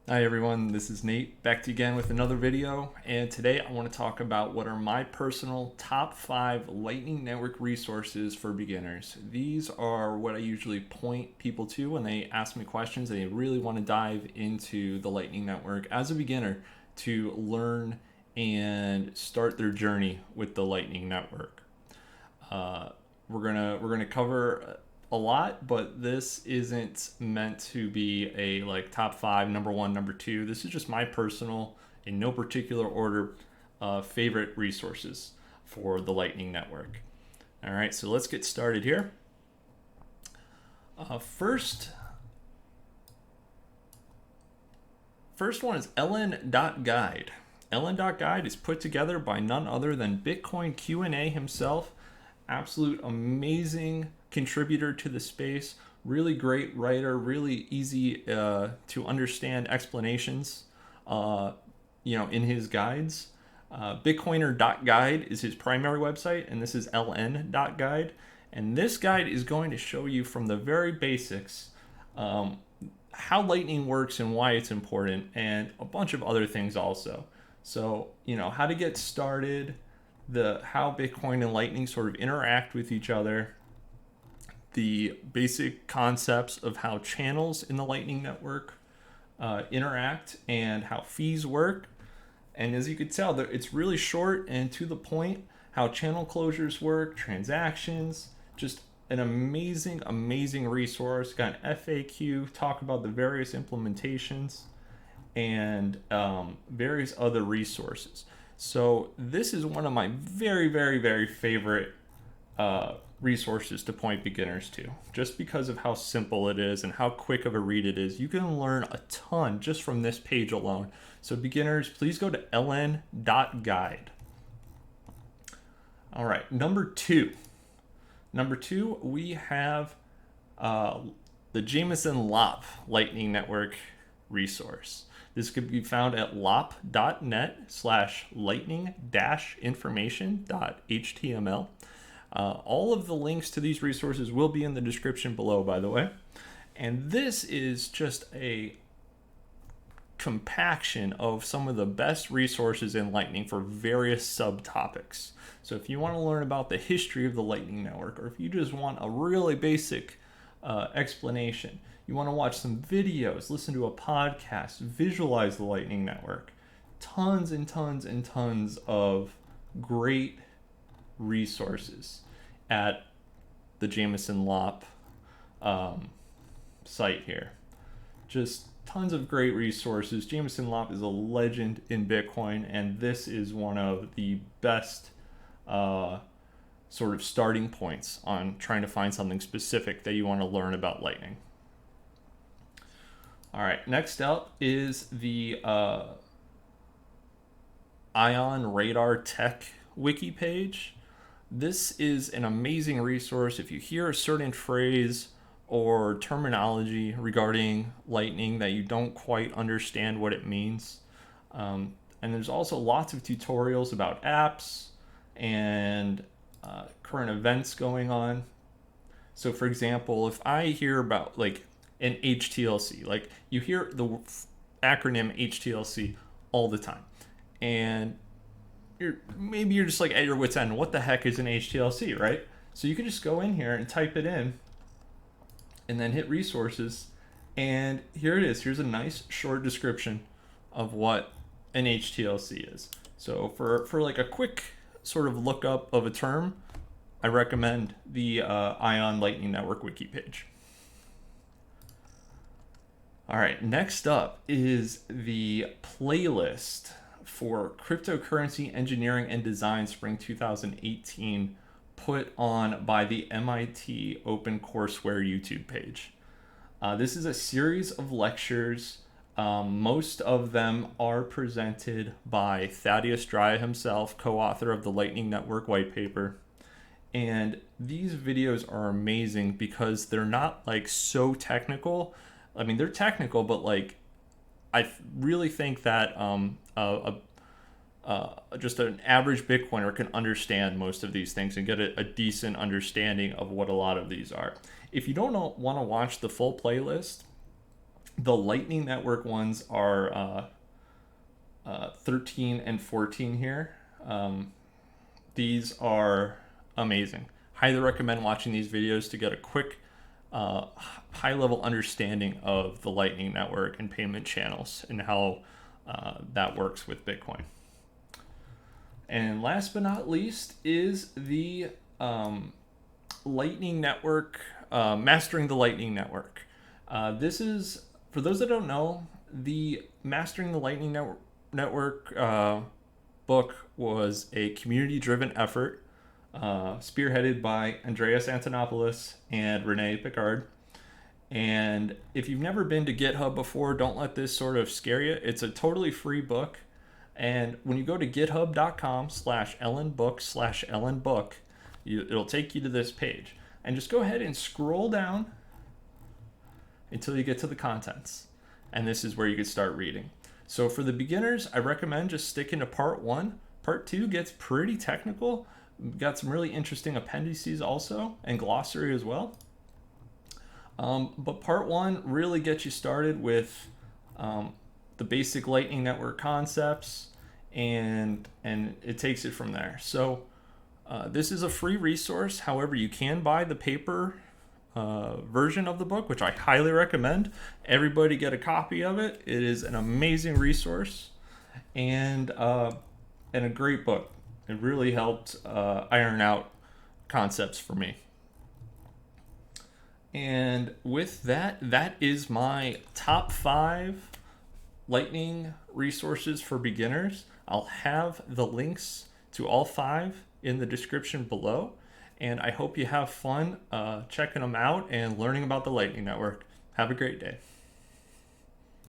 Hi everyone, this is Nate, back to you again with another video, and today I want to talk about what are my personal top 5 Lightning Network resources for beginners. These are what I usually point people to when they ask me questions and they really want to dive into the Lightning Network as a beginner to learn and start their journey with the Lightning Network. We're gonna cover a lot, but this isn't meant to be a like top 5, number 1, number 2. This is just my personal, in no particular order, favorite resources for the Lightning Network. All right, so let's get started here. First one is ln.guide. ln.guide is put together by none other than Bitcoin Q&A himself. Absolute amazing contributor to the space, really great writer, really easy to understand explanations in his guides. Bitcoiner.guide is his primary website, and this is ln.guide. And this guide is going to show you from the very basics how Lightning works and why it's important, and a bunch of other things also. So, how to get started, how Bitcoin and Lightning sort of interact with each other, the basic concepts of how channels in the Lightning Network interact and how fees work. And as you could tell, it's really short and to the point, how channel closures work, transactions, just an amazing resource. Got an FAQ, talk about the various implementations and various other resources. So this is one of my very favorite resources to point beginners to, just because of how simple it is and how quick of a read it is. You can learn a ton just from this page alone. So beginners, please go to ln.guide. All right, number two, we have the Jameson Lopp Lightning Network resource. This could be found at lopp.net/lightning-information.html. All of the links to these resources will be in the description below, by the way. And this is just a compaction of some of the best resources in Lightning for various subtopics. So if you want to learn about the history of the Lightning Network, or if you just want a really basic explanation, you want to watch some videos, listen to a podcast, visualize the Lightning Network, tons and tons of great resources at the Jameson Lopp site here. Just tons of great resources. Jameson Lopp is a legend in Bitcoin, and this is one of the best sort of starting points on trying to find something specific that you want to learn about Lightning. All right, next up is the Ion Radar Tech Wiki page. This is an amazing resource. If you hear a certain phrase or terminology regarding Lightning that you don't quite understand what it means, and there's also lots of tutorials about apps and current events going on. So for example, if I hear about like an HTLC, like you hear the acronym HTLC all the time, and you're just like at your wit's end, what the heck is an HTLC, right? So you can just go in here and type it in and then hit resources, and here it is. Here's a nice short description of what an HTLC is. So for like a quick sort of lookup of a term, I recommend the Ion Lightning Network Wiki page. All right, next up is the playlist for Cryptocurrency Engineering and Design Spring 2018, put on by the MIT OpenCourseWare YouTube page. This is a series of lectures. Most of them are presented by Thaddeus Dryja himself, co-author of the Lightning Network white paper. And these videos are amazing because they're not like so technical. I mean, they're technical, but like I really think that just an average Bitcoiner can understand most of these things and get a decent understanding of what a lot of these are. If you don't want to watch the full playlist, The Lightning Network ones are 13 and 14 here. These are amazing. Highly recommend watching these videos to get a quick high-level understanding of the Lightning Network and payment channels and how that works with Bitcoin. And last but not least is the Lightning Network, Mastering the Lightning Network. This is, for those that don't know, the Mastering the Lightning Network book was a community-driven effort spearheaded by Andreas Antonopoulos and Renee Picard. And if you've never been to GitHub before, don't let this sort of scare you. It's a totally free book. And when you go to github.com/ellenbook/ellenbook, it'll take you to this page. And just go ahead and scroll down until you get to the contents. And this is where you can start reading. So for the beginners, I recommend just sticking to part 1. Part 2 gets pretty technical. We've got some really interesting appendices also, and glossary as well. But part 1 really gets you started with the basic Lightning Network concepts, and it takes it from there. So this is a free resource. However, you can buy the paper version of the book, which I highly recommend. Everybody get a copy of it. It is an amazing resource and a great book. It really helped iron out concepts for me. And with that, that is my top 5 Lightning resources for beginners. I'll have the links to all 5 in the description below. And I hope you have fun checking them out and learning about the Lightning Network. Have a great day.